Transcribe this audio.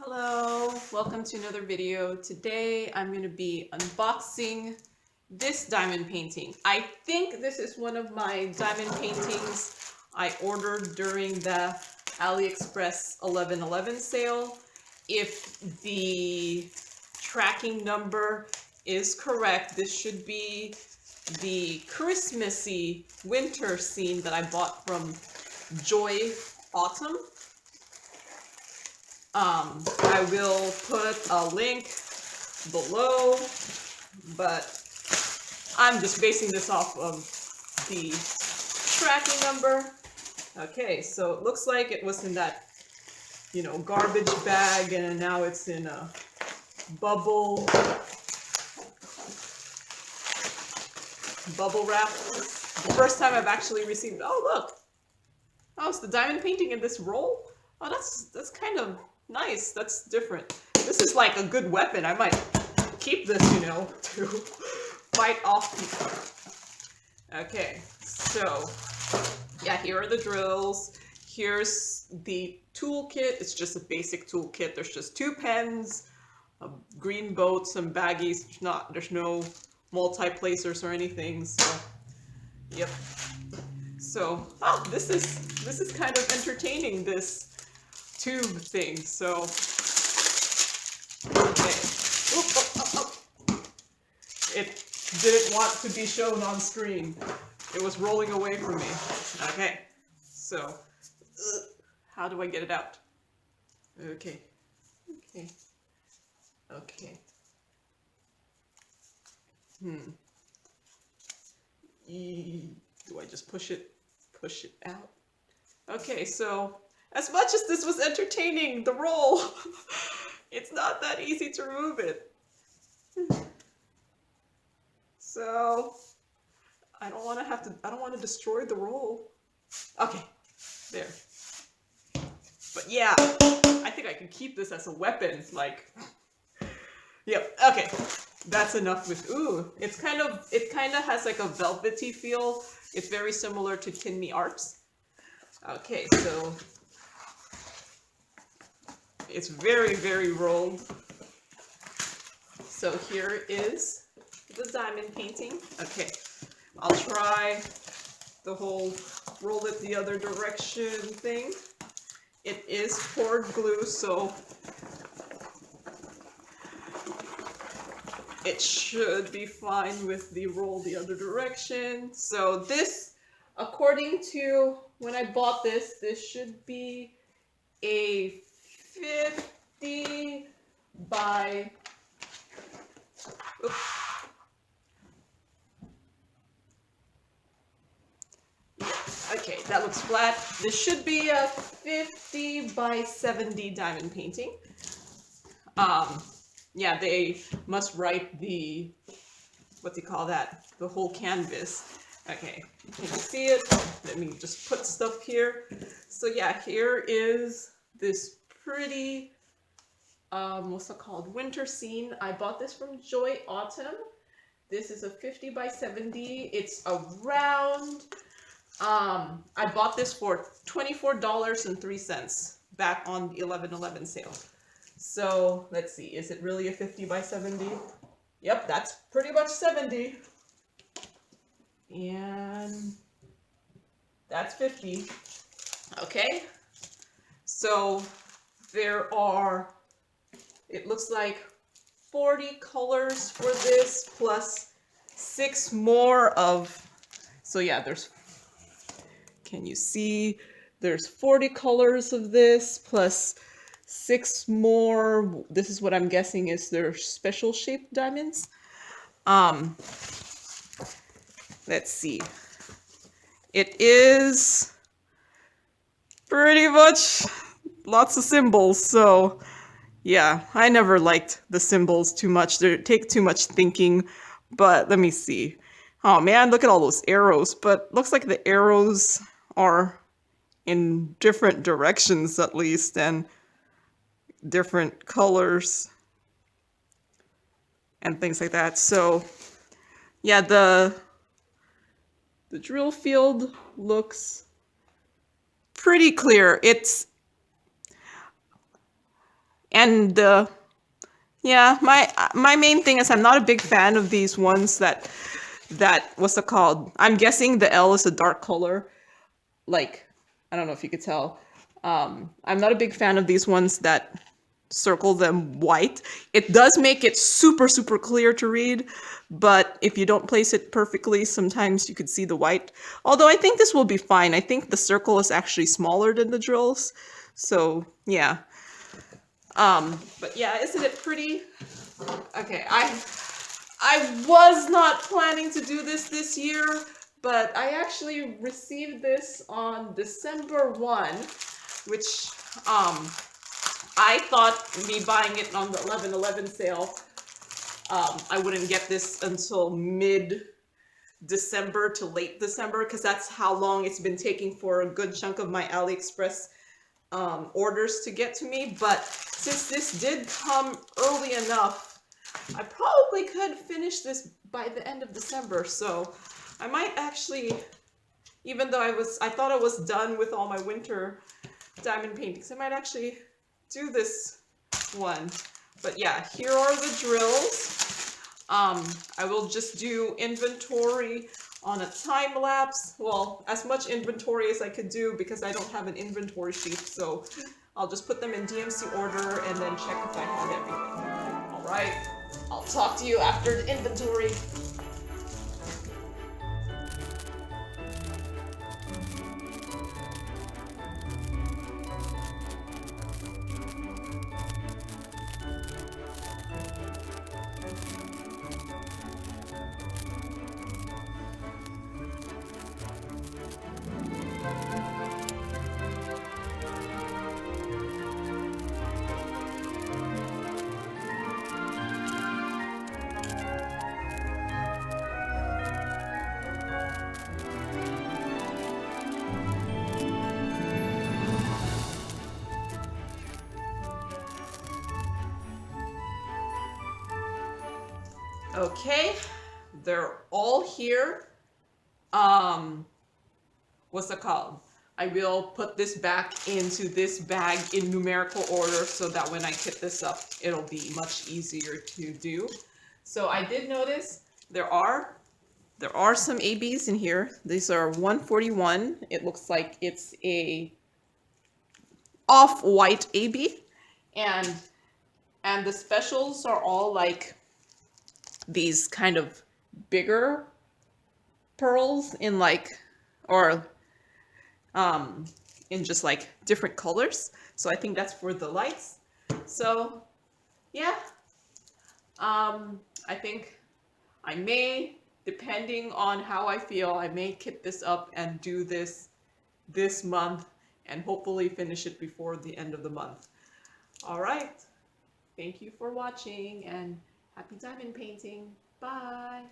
Hello, welcome to another video. Today I'm going to be unboxing this diamond painting. I think this is one of my diamond paintings I ordered during the AliExpress 11/11 sale. If the tracking number is correct, this should be the Christmassy winter scene that I bought from JOYAUTUM. I will put a link below, but I'm just basing this off of the tracking number. Okay, so it looks like it was in that, garbage bag, and now it's in a bubble wrap. The first time I've actually received, oh look, oh, it's the diamond painting in this roll. Oh, that's kind of nice. That's different. This is like a good weapon. I might keep this, to fight off people. Okay, so yeah, here are the drills. Here's the toolkit. It's just a basic toolkit. There's just 2 pens, a green boat, some baggies. There's no multi-placers or anything. So, yep. So, oh, this is kind of entertaining, this tube thing. So, okay. It didn't want to be shown on screen. It was rolling away from me. Okay. So, how do I get it out? Okay. Okay. Okay. Do I just push it out? Okay, so as much as this was entertaining, the roll, it's not that easy to remove it. So I don't want to destroy the roll. Okay, there. But yeah, I think I can keep this as a weapon, like, yep, okay. That's enough with, it kind of has like a velvety feel. It's very similar to Kinme Arts. Okay, so it's very, very rolled. So here is the diamond painting. Okay, I'll try the whole roll it the other direction thing. It is poured glue, so it should be fine with the roll the other direction. So this, according to when I bought this should be a 50 by, oops. Okay, that looks flat. This should be a 50 by 70 diamond painting. Yeah, they must write the, what do you call that? The whole canvas. Okay, can you see it? Let me just put stuff here. So yeah, here is this pretty, what's it called? Winter scene. I bought this from JOYAUTUM. This is a 50 by 70. It's a round. I bought this for $24.03 back on the 11/11 sale. So let's see, is it really a 50 by 70? Yep, that's pretty much 70. And that's 50. Okay, so there are, it looks like 40 colors for this plus 6 more of, so yeah, there's, can you see? There's 40 colors of this plus 6 more. This is what I'm guessing is their special shaped diamonds. Let's see. It is pretty much lots of symbols. So yeah, I never liked the symbols too much. They take too much thinking. But let me see. Oh man, look at all those arrows. But looks like the arrows are in different directions at least, and different colors and things like that. So yeah, the drill field looks pretty clear. And yeah, my main thing is I'm not a big fan of these ones that what's it called? I'm guessing the L is a dark color. Like, I don't know if you could tell. I'm not a big fan of these ones that circle them white. It does make it super, super clear to read, but if you don't place it perfectly, sometimes you could see the white. Although I think this will be fine. I think the circle is actually smaller than the drills. So, yeah. But yeah, isn't it pretty? Okay, I was not planning to do this year, but I actually received this on December 1, which I thought me buying it on the 11/11 sale, I wouldn't get this until mid-December to late December, because that's how long it's been taking for a good chunk of my AliExpress orders to get to me. But since this did come early enough, I probably could finish this by the end of December. So I might actually, even though I thought I was done with all my winter diamond paintings, I might actually do this one. But yeah, here are the drills. I will just do inventory on a time lapse. Well, as much inventory as I could do, because I don't have an inventory sheet. So I'll just put them in DMC order and then check if I have everything. All right, I'll talk to you after the inventory. Okay, they're all here. What's it called? I will put this back into this bag in numerical order so that when I kit this up, it'll be much easier to do. So I did notice there are some ABs in here. These are 141. It looks like it's a off-white AB, and the specials are all like these kind of bigger pearls in like, or in just like different colors. So I think that's for the lights. So yeah, I think I may, depending on how I feel, I may kit this up and do this month and hopefully finish it before the end of the month. All right. Thank you for watching and happy diamond painting. Bye.